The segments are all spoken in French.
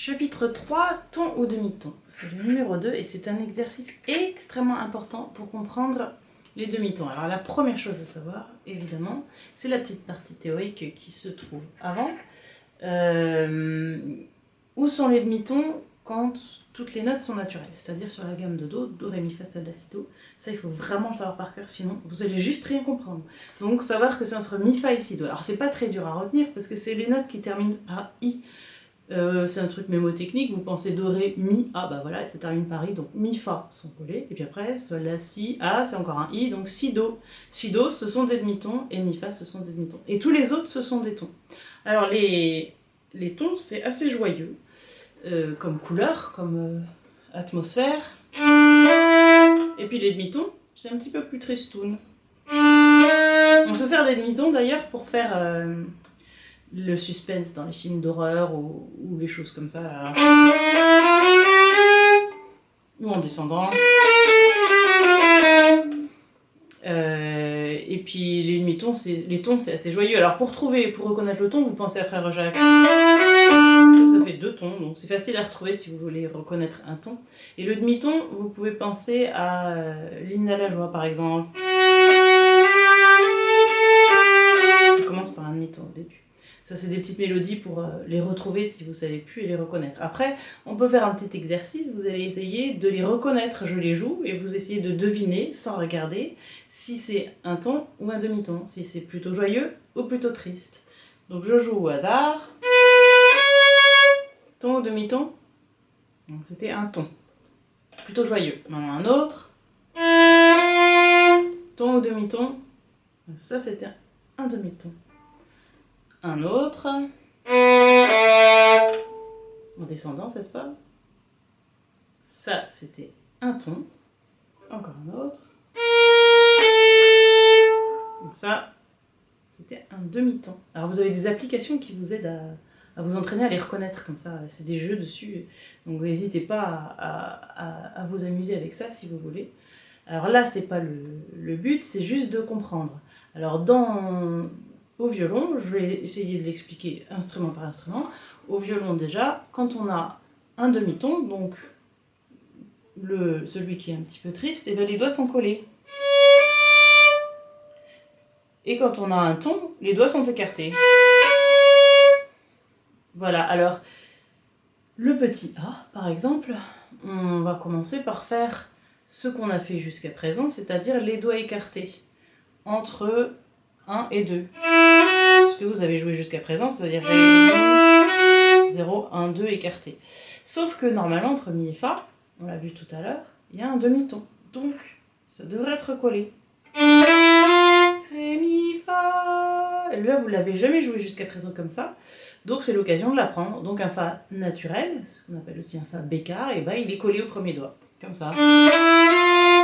Chapitre 3, ton ou demi-ton. C'est le numéro 2 et c'est un exercice extrêmement important pour comprendre les demi-tons. Alors la première chose à savoir, évidemment, c'est la petite partie théorique qui se trouve avant. Où sont les demi-tons quand toutes les notes sont naturelles, c'est-à-dire sur la gamme de do, ré, mi, fa, sol, la, si, do. Ça, il faut vraiment le savoir par cœur, sinon vous allez juste rien comprendre. Donc savoir que c'est entre mi, fa et si, do. Alors c'est pas très dur à retenir parce que c'est les notes qui terminent par i. C'est un truc mémotechnique, vous pensez do, ré, mi, a, bah voilà, ça termine par i, donc mi, fa sont collés, et puis après, sol, la, si, a, c'est encore un i, donc si, do. Si, do, ce sont des demi-tons, et mi, fa, ce sont des demi-tons. Et tous les autres, ce sont des tons. Alors les tons, c'est assez joyeux, comme couleur, comme atmosphère. Et puis les demi-tons, c'est un petit peu plus tristoun. On se sert des demi-tons d'ailleurs pour faire le suspense dans les films d'horreur ou les choses comme ça. Alors. Ou en descendant. Et puis les demi-tons, les tons c'est assez joyeux. Alors pour reconnaître le ton, vous pensez à Frère Jacques. Ça fait deux tons, donc c'est facile à retrouver si vous voulez reconnaître un ton. Et le demi-ton, vous pouvez penser à l'hymne à la joie par exemple. Ça commence par un demi-ton au début. Ça, c'est des petites mélodies pour les retrouver si vous ne savez plus et les reconnaître. Après, on peut faire un petit exercice. Vous allez essayer de les reconnaître. Je les joue et vous essayez de deviner, sans regarder, si c'est un ton ou un demi-ton. Si c'est plutôt joyeux ou plutôt triste. Donc, je joue au hasard. Ton ou demi-ton? C'était un ton. Plutôt joyeux. Maintenant, un autre. Ton ou demi-ton? Ça, c'était un demi-ton. Un autre, en descendant cette fois. Ça, c'était un ton. Encore un autre. Donc ça, c'était un demi-ton. Alors vous avez des applications qui vous aident à vous entraîner à les reconnaître comme ça. C'est des jeux dessus. Donc n'hésitez pas à vous amuser avec ça si vous voulez. Alors là, c'est pas le but, c'est juste de comprendre. Alors au violon, je vais essayer de l'expliquer instrument par instrument. Au violon déjà, quand on a un demi-ton, donc celui qui est un petit peu triste, et bien les doigts sont collés. Et quand on a un ton, les doigts sont écartés. Voilà, alors le petit A, par exemple, on va commencer par faire ce qu'on a fait jusqu'à présent, c'est-à-dire les doigts écartés entre 1 et 2. Ce que vous avez joué jusqu'à présent, c'est-à-dire 0, 1, 2 écartés. Sauf que normalement, entre mi et fa, on l'a vu tout à l'heure, il y a un demi-ton. Donc, ça devrait être collé. Ré, mi, fa. Et là, vous ne l'avez jamais joué jusqu'à présent comme ça. Donc, c'est l'occasion de l'apprendre. Donc, un fa naturel, ce qu'on appelle aussi un fa bécard, et ben, il est collé au premier doigt. Comme ça.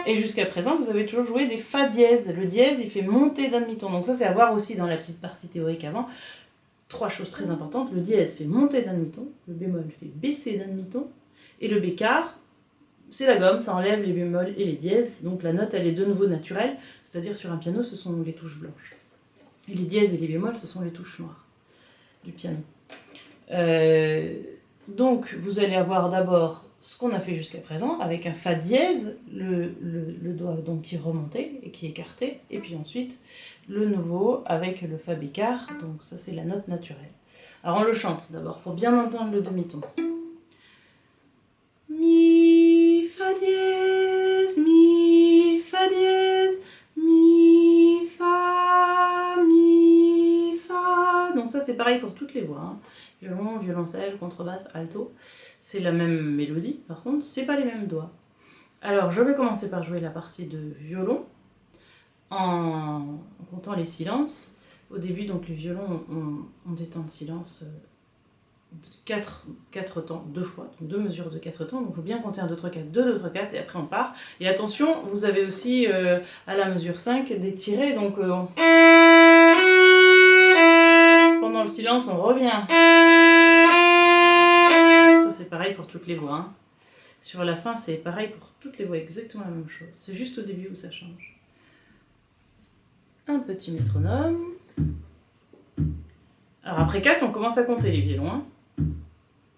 Et jusqu'à présent, vous avez toujours joué des fa dièse. Le dièse, il fait monter d'un demi-ton. Donc ça, c'est à voir aussi dans la petite partie théorique avant. Trois choses très importantes. Le dièse fait monter d'un demi-ton. Le bémol fait baisser d'un demi-ton. Et le bécard, c'est la gomme, ça enlève les bémols et les dièses. Donc la note, elle est de nouveau naturelle. C'est-à-dire sur un piano, ce sont les touches blanches. Et les dièses et les bémols, ce sont les touches noires du piano. Donc, vous allez avoir d'abord ce qu'on a fait jusqu'à présent, avec un fa dièse, le doigt donc qui est remonté et qui est écarté, et puis ensuite le nouveau avec le fa bécard, donc ça c'est la note naturelle. Alors on le chante d'abord pour bien entendre le demi-ton. Mi, fa dièse, mi, fa dièse, mi, fa, mi, fa. Donc ça c'est pareil pour toutes les voix, hein. Violon, violoncelle, contrebasse, alto. C'est la même mélodie, par contre, c'est pas les mêmes doigts. Alors, je vais commencer par jouer la partie de violon en comptant les silences. Au début, donc, les violons ont des temps de silence de 4 temps, 2 fois, donc 2 mesures de 4 temps. Donc, il faut bien compter 1, 2, 3, 4, 2, 2, 3, 4, et après on part. Et attention, vous avez aussi à la mesure 5 des tirés, donc pendant le silence, on revient. Ça, c'est pareil pour toutes les voix, hein. Sur la fin, c'est pareil pour toutes les voix, exactement la même chose. C'est juste au début où ça change. Un petit métronome. Alors après 4, on commence à compter les violons.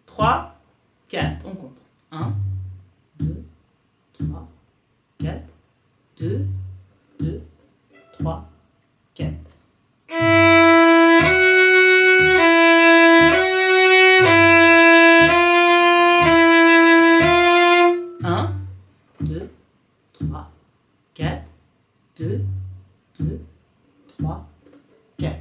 3, 4. On compte. 1, 2, 3, 4, 2, 2, 3, 4. 1, 2, 3, 4, 2, 2, 3, 4.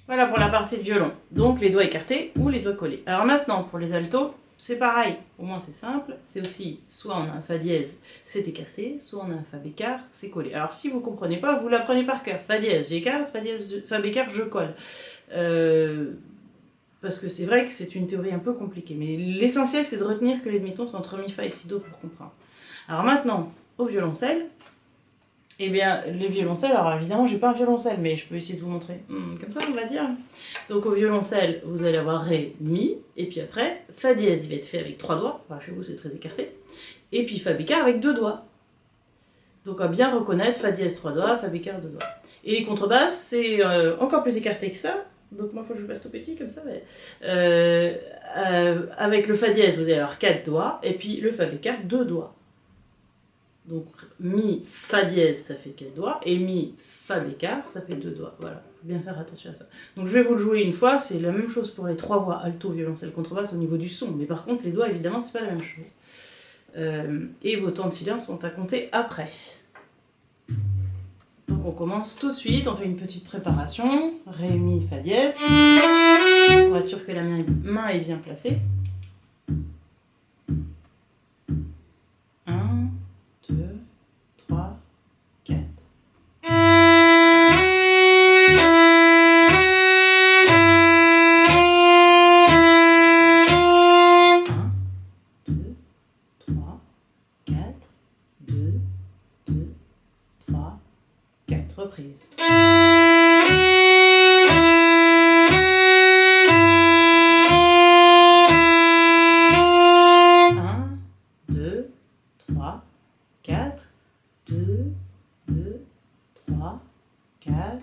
Voilà pour la partie de violon. Donc les doigts écartés ou les doigts collés. Alors maintenant pour les altos, c'est pareil. Au moins c'est simple. C'est aussi soit on a un fa dièse, c'est écarté, soit on a un fa bécard, c'est collé. Alors si vous ne comprenez pas, vous l'apprenez par cœur. Fa dièse, j'écarte, fa dièse, fa bécard, je colle. Parce que c'est vrai que c'est une théorie un peu compliquée. Mais l'essentiel c'est de retenir que les demi-tons sont entre mi, fa et si, do pour comprendre. Alors maintenant, au violoncelle. Eh bien, les violoncelles, alors évidemment, j'ai pas un violoncelle, mais je peux essayer de vous montrer. Comme ça, on va dire. Donc, au violoncelle, vous allez avoir Ré, Mi, et puis après, Fa dièse, il va être fait avec 3 doigts. Enfin, chez vous, c'est très écarté. Et puis Fa bécard avec 2 doigts. Donc, à bien reconnaître, Fa dièse, 3 doigts, Fa bécard, 2 doigts. Et les contrebasses, c'est encore plus écarté que ça. Donc, moi, il faut que je fasse tout petit, comme ça. Mais, avec le Fa dièse, vous allez avoir 4 doigts, et puis le Fa bécard, 2 doigts. Donc, mi, fa dièse, ça fait 4 doigts, et mi, fa bécard, ça fait 2 doigts. Voilà, il faut bien faire attention à ça. Donc, je vais vous le jouer une fois, c'est la même chose pour les 3 voix, alto, violoncelle, contrebasse, au niveau du son. Mais par contre, les doigts, évidemment, c'est pas la même chose. Et vos temps de silence sont à compter après. Donc, on commence tout de suite, on fait une petite préparation. Ré, mi, fa dièse, pour être sûr que la main est bien placée. 1, 2, 3, 4. 1, 2, 3, 4, 2, 2, 3, 4. Reprise. 1, 2, 3, 4, 2, 2, 3, 4.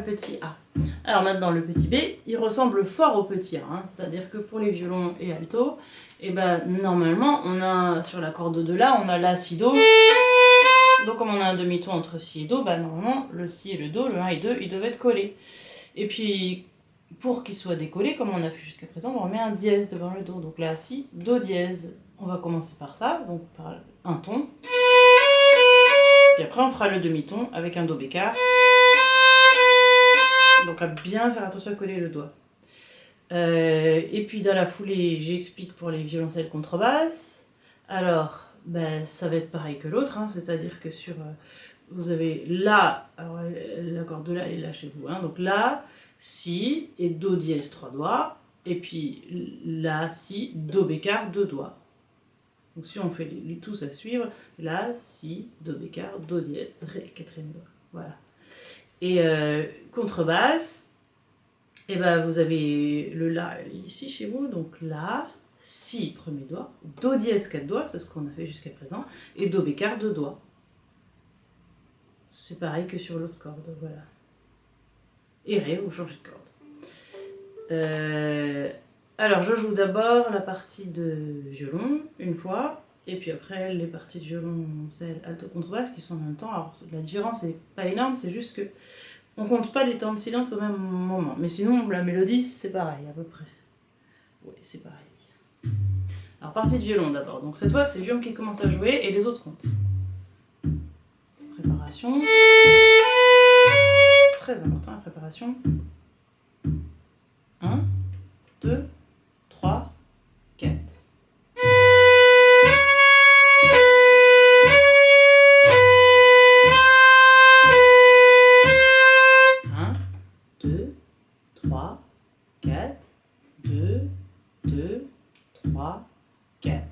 Petit A. Alors maintenant le petit B, il ressemble fort au petit A, hein. C'est-à-dire que pour les violons et alto, et ben normalement on a sur la corde de La, on a La, Si, Do. Donc comme on a un demi-ton entre Si et Do, ben normalement le Si et le Do, le 1 et 2, ils doivent être collés. Et puis pour qu'ils soient décollés, comme on a fait jusqu'à présent, on remet un dièse devant le Do. Donc La, Si, Do dièse. On va commencer par ça, donc par un ton. Puis après on fera le demi-ton avec un Do bécard. Donc à bien faire attention à coller le doigt. Et puis dans la foulée, j'explique pour les violoncelles contrebasses. Alors, ben, ça va être pareil que l'autre, hein, c'est-à-dire que sur... vous avez La, alors la corde de La, elle est là chez vous. Hein, donc La, Si et Do dièse 3 doigts. Et puis La, Si, Do bécard 2 doigts. Donc si on fait les tous à suivre, La, Si, Do bécard, Do dièse, Ré, 4e doigt. Voilà. Et contrebasse, et ben vous avez le La ici chez vous, donc La, Si, premier doigt, Do dièse 4 doigts, c'est ce qu'on a fait jusqu'à présent, et Do bécard 2 doigts. C'est pareil que sur l'autre corde, voilà. Et Ré, vous changez de corde. Alors, je joue d'abord la partie de violon, une fois, et puis après les parties de violoncelle, alto, contrebasse qui sont en même temps. Alors, la différence n'est pas énorme, c'est juste que on compte pas les temps de silence au même moment. Mais sinon, la mélodie, c'est pareil, à peu près. Oui, c'est pareil. Alors, partie de violon d'abord. Donc, cette fois, c'est le violon qui commence à jouer et les autres comptent. Préparation. Très important la préparation. 1, 2, 3, 4. Un, 2, 3, 4, 2, 2, 3, 4.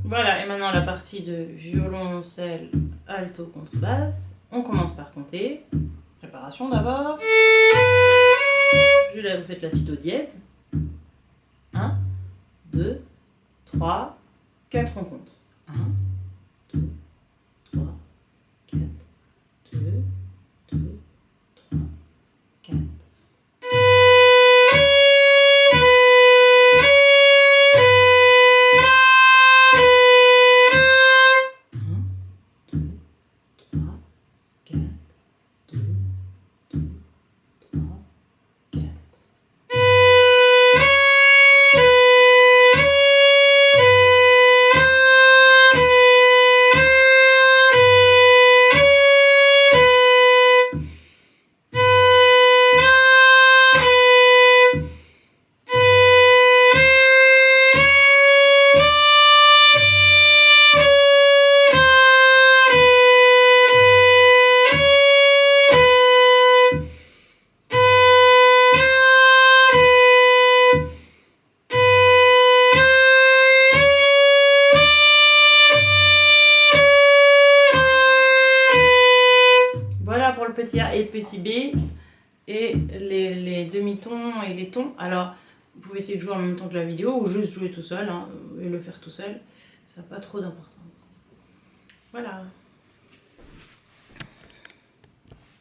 Voilà, et maintenant la partie de violoncelle, alto, contrebasse. On commence par compter. Préparation d'abord. Là, vous faites la suite au dièse. 1, 2, 3, 4, on compte. 1, 2, 3, 4, 2, 2, 3, 4. Voilà pour le petit A et le petit B et les demi-tons et les tons. Alors, vous pouvez essayer de jouer en même temps que la vidéo ou juste jouer tout seul et le faire tout seul. Ça n'a pas trop d'importance. Voilà.